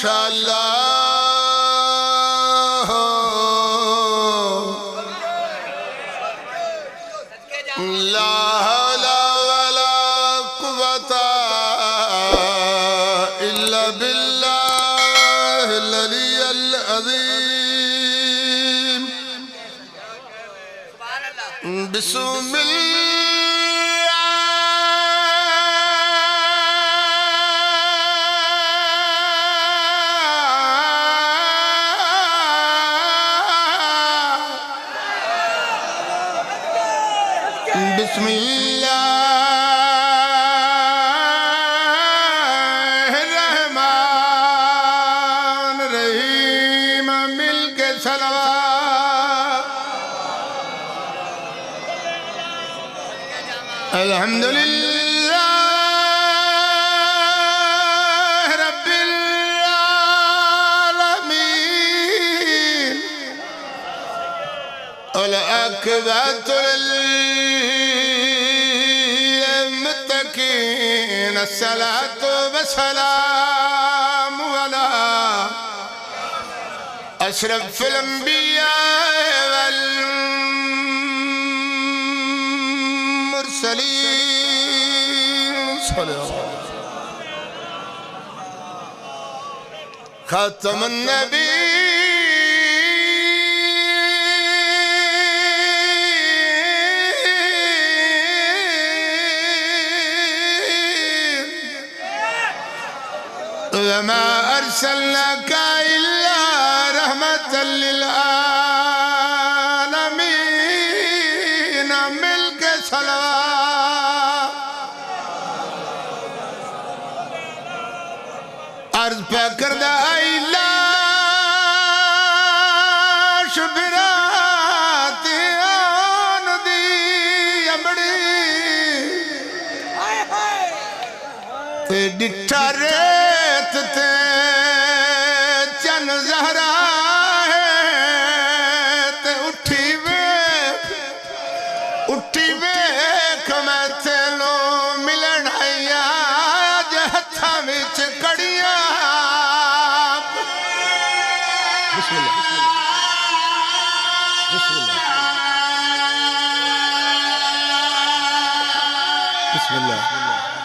ماشاءاللہ لا حول ولا قوة إلا بالله العلي العظيم بسم بسم اللہ الرحمن الرحیم مل کے صلوات الحمدللہ رب العالمین والعاقبۃ للمتقین الصلاة والسلام على أشرف الأنبياء والمرسلين خاتم النبي وما أرسلناك إلا رحمة للعالمين ملك صلوات عرض پہ کردہ ایلا شبرات آن دی امڑی تے ڈٹھا ریت تے چن زہرا ہے تے اٹھی ویکھ میں تینو ملن آیا جے ہتھاں وچ کڑیاں بسم اللہ بسم اللہ بسم اللہ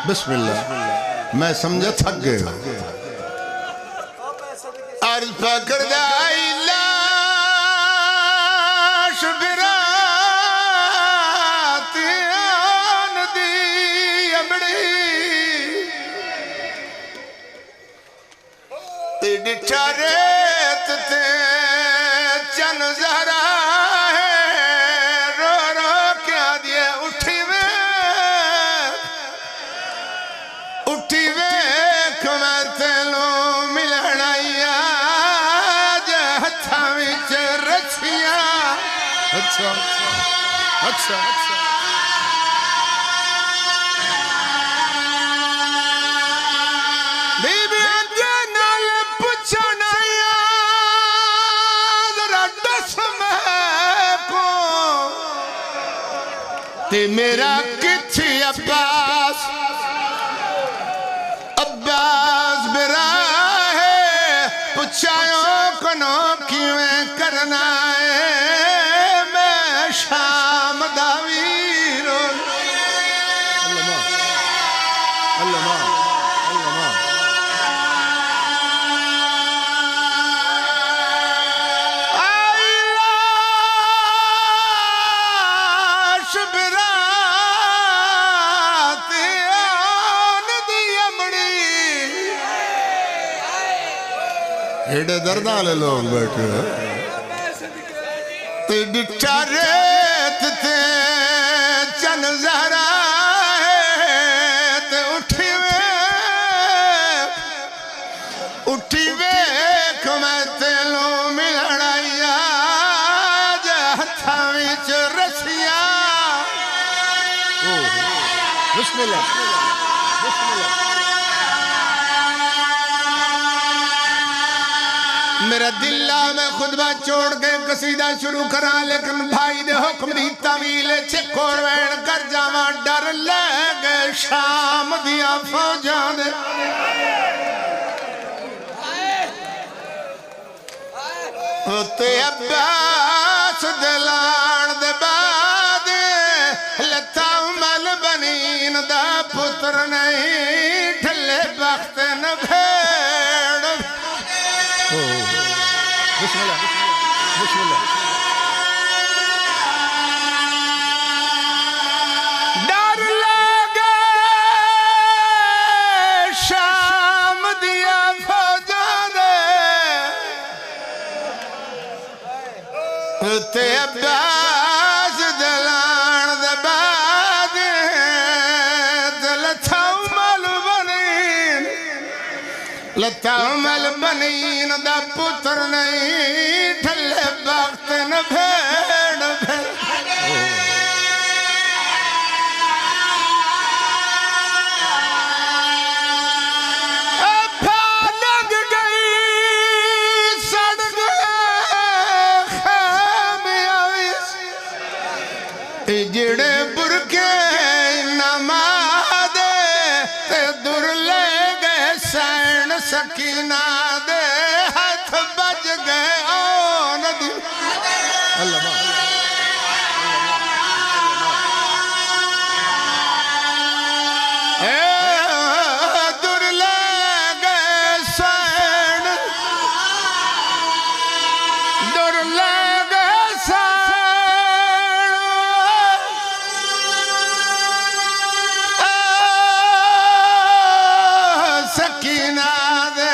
بسم اللہ میں سمجھا تھک گئے ہو عرض پکر دائی لاش برات آن دی امڑی ڈٹھا ریت تے چن زہرا ہے رو رو کیا دیے اٹھی ویکھ میں تینو ملن آیا جے ہتھاں وچ رسیاں اچھا بی بی اگے نال پچھن آیا ذرا دس میں کو تے میرا کتھی عباس برا ہے پچھایوں کنو کیویں کرنا ہے میں شام داویروں اللہ ایڈے دردہ لے لوگ بیٹھے تے ڈٹھا ریت تے چن زہرا ہے تے اٹھی ویکھ میں تینو ملن آیا جے ہتھاں وچ رسیاں بسم اللہ میرا دلہ میں خطبہ چھوڑ کے قصیدہ شروع کرا لیکن بھائی دے حکم دی طویل چکور وین کر جاواں ڈر لے گئے شام دیا فوجاں دے تے عباس دلان دے بعد لتا مل بنین دا پتر نہیں ٹھلے بخت نہ بھیڑ بسم اللہ بسم اللہ ڈر لگے شام دیا فوجاں دے تے عباس دلان دے بعد لتا مل بنین دا پتر نہیں ٹھلے بخت نہ بھیڑ لگ گئی سڑ گئے خیمیاں جڑے برکے نماد تے در لے گئے سین سکینہ دے ہاتھ بج گئے آن دی اللہ بات در لے گئے سین در لے گئے سین سکینہ دے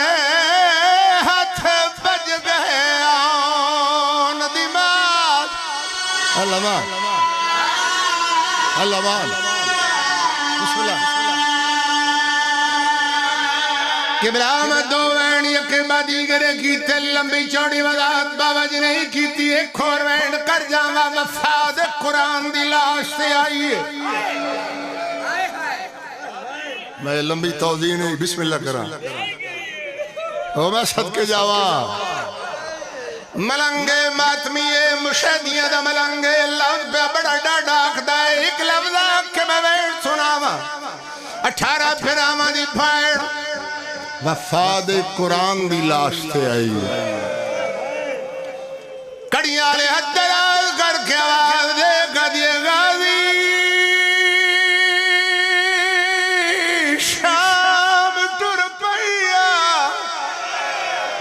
ہاتھ بج گئے آن دی مات اللہ بات اللہ بات بسم اللہ کبرام دو وین یکیبہ دیگرے کیتے لمبی چوڑی وضاحت بابا جی نہیں کیتی ایک اور وین کر جاما وفاد قرآن دی لاش سے آئیے میں لمبی توضیح نہیں بسم اللہ کرا او میں صدقے جاوا ملنگے ماتمیے مشہدیاں دا ملنگے لفظ پہ بڑا ڈاڈا اکھدا ہے ایک لفظ آکھ میں وین سناوا 18 پھراما دی پھائڑ وفاد قرآن دی لاش تھے آئی کڑیاں لے حد دراز کر کے آواز دے گا دیے غازی شام ٹر پہیا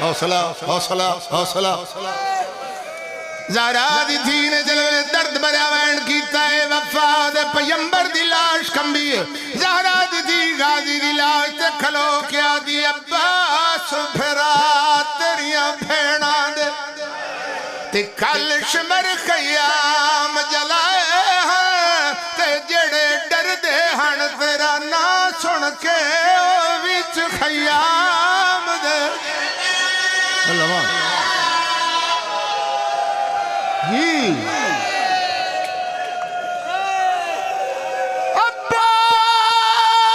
حوصلہ حوصلہ حوصلہ زہرا دی تھی نے جلوے درد برا وین کیتا ہے وفاد پیمبر دی لاش کمبی ہے زہرا دی تھی غازی دی لاش تے کھلو کیا دی عباس پھرا تیریاں بھیڑا دے تے کل شمر خیام جلائے ہیں تے جڑے ڈر دے ہن تیرا نا سن کے وچ خیام دے اللہ ماں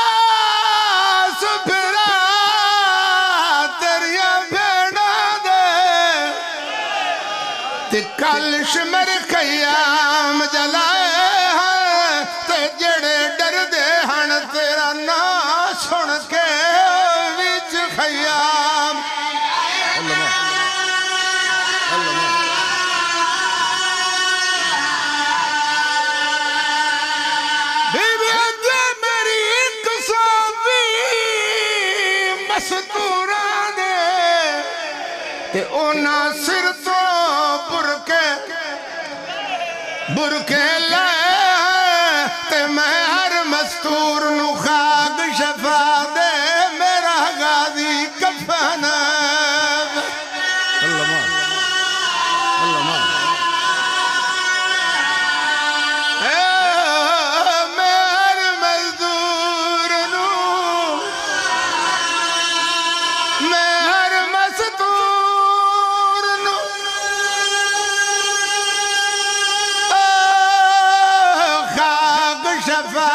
عباس پھرا تیریاں بھیڑا دے تے کل شمر خیام جلائے ہیں تے جڑے ڈر دے ہن تیرا نا سن کے وچ خیام کہ اونا سر تو برکے لائے تے میں ہر مستور نو خاک شفا دے میرا غازی کفن اللہ ماں اللہ ماں میں ہر مزدور نو میں ہر مستور نو خاک شفا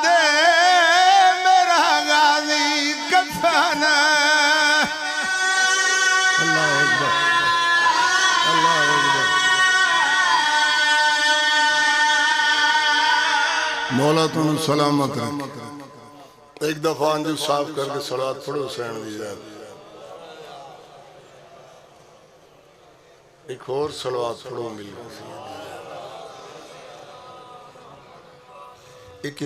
دے میرا غازی کفن اللہ اکبر اللہ اکبر مولا تم سلامت رکھ ایک دفعہ انجو صاف کر کے صلوات پڑھو حسین دی ذات ایک اور صلوات پڑھو مل ایک